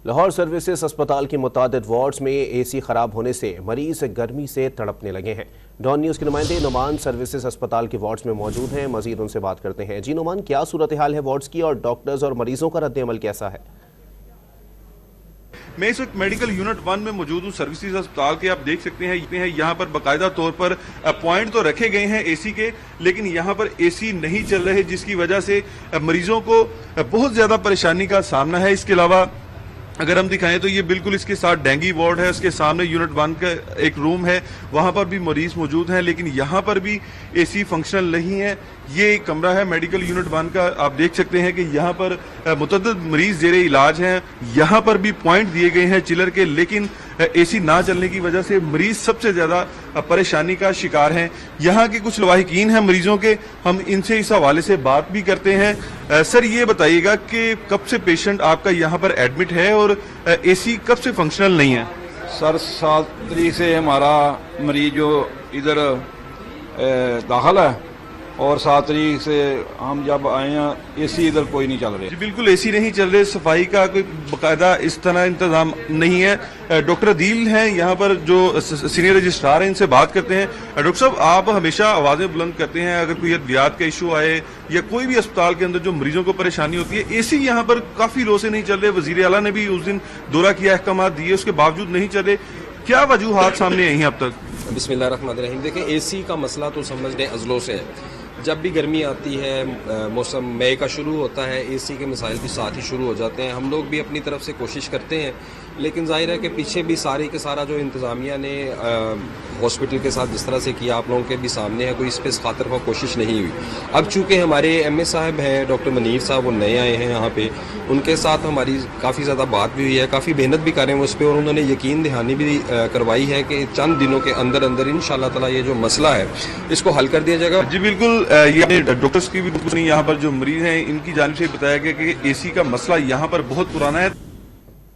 Lahore services اسپتال کی متعدد وارڈز میں اے سی خراب ہونے سے مریض گرمی سے تڑپنے لگے ہیں۔ ڈان نیوز کے نمائندے نعمان سروسز اسپتال کے وارڈز میں موجود ہیں، مزید ان سے بات کرتے ہیں۔ جی نعمان، کیا صورتحال ہے وارڈز کی اور ڈاکٹرز اور مریضوں کا رد عمل کیسا ہے؟ میں اس وقت میڈیکل یونٹ 1 میں موجود ہوں سروسز اسپتال کے۔ آپ دیکھ سکتے ہیں یہاں پر باقاعدہ طور پر پوائنٹ تو رکھے گئے ہیں اے سی کے، لیکن یہاں پر اے سی نہیں چل رہے، جس کی وجہ سے مریضوں کو بہت زیادہ پریشانی کا سامنا ہے۔ اس کے علاوہ اگر ہم دکھائیں تو یہ بالکل اس کے ساتھ ڈینگی وارڈ ہے، اس کے سامنے یونٹ 1 کا ایک روم ہے، وہاں پر بھی مریض موجود ہیں، لیکن یہاں پر بھی اے سی فنکشنل نہیں ہے۔ یہ ایک کمرہ ہے میڈیکل یونٹ 1 کا، آپ دیکھ سکتے ہیں کہ یہاں پر متعدد مریض زیر علاج ہیں۔ یہاں پر بھی پوائنٹ دیے گئے ہیں چلر کے، لیکن اے سی نہ چلنے کی وجہ سے مریض سب سے زیادہ پریشانی کا شکار ہیں۔ یہاں کے کچھ لواحقین ہیں مریضوں کے، ہم ان سے اس حوالے سے بات بھی کرتے ہیں۔ سر، یہ بتائیے گا کہ کب سے پیشنٹ آپ کا یہاں پر ایڈمٹ ہے اور اے سی کب سے فنکشنل نہیں ہے؟ سر 7 تاریخ سے ہمارا مریض جو ادھر داخل ہے، اور 7 تاریخ سے ہم جب آئے ہیں اے سی ادھر کوئی نہیں چل رہے۔ جی بالکل اے سی نہیں چل رہے، صفائی کا کوئی باقاعدہ اس طرح انتظام نہیں ہے۔ ڈاکٹر عدیل ہیں یہاں پر جو سینئر رجسٹرار ہیں، ان سے بات کرتے ہیں۔ ڈاکٹر صاحب، آپ ہمیشہ آوازیں بلند کرتے ہیں اگر کوئی ادویات کا ایشو آئے یا کوئی بھی اسپتال کے اندر جو مریضوں کو پریشانی ہوتی ہے، اے سی یہاں پر کافی لو سے نہیں چل رہے۔ وزیر اعلیٰ نے بھی اس دن دورہ کیا، احکامات دیے، اس کے باوجود نہیں چل رہے۔ کیا وجوہات سامنے آئی ہیں اب تک؟ بسم اللہ الرحمن الرحیم۔ دیکھیں، اے سی کا مسئلہ تو سمجھ لیں ازلوں سے ہے۔ جب بھی گرمی آتی ہے، موسم مئی کا شروع ہوتا ہے، اے سی کے مسائل بھی ساتھ ہی شروع ہو جاتے ہیں۔ ہم لوگ بھی اپنی طرف سے کوشش کرتے ہیں، لیکن ظاہر ہے کہ پیچھے بھی سارے کے سارا جو انتظامیہ نے ہاسپٹل کے ساتھ جس طرح سے کیا، آپ لوگوں کے بھی سامنے ہے، کوئی اس پہ خاطر خواہ کوشش نہیں ہوئی۔ اب چونکہ ہمارے ایم اے صاحب ہیں ڈاکٹر منیر صاحب، وہ نئے آئے ہیں یہاں پہ، ان کے ساتھ ہماری کافی زیادہ بات بھی ہوئی ہے، کافی محنت بھی کر رہے ہیں اس پہ، اور انہوں نے یقین دہانی بھی کروائی ہے کہ چند دنوں کے اندر اندر انشاءاللہ تعالیٰ یہ جو مسئلہ ہے اس کو حل کر دیا جائے گا۔ جی بالکل، یہ ڈاکٹرز کی بھی نہیں، یہاں پر جو مریض ہیں ان کی جانب سے بتایا گیا کہ اے سی کا مسئلہ یہاں پر بہت پرانا ہے۔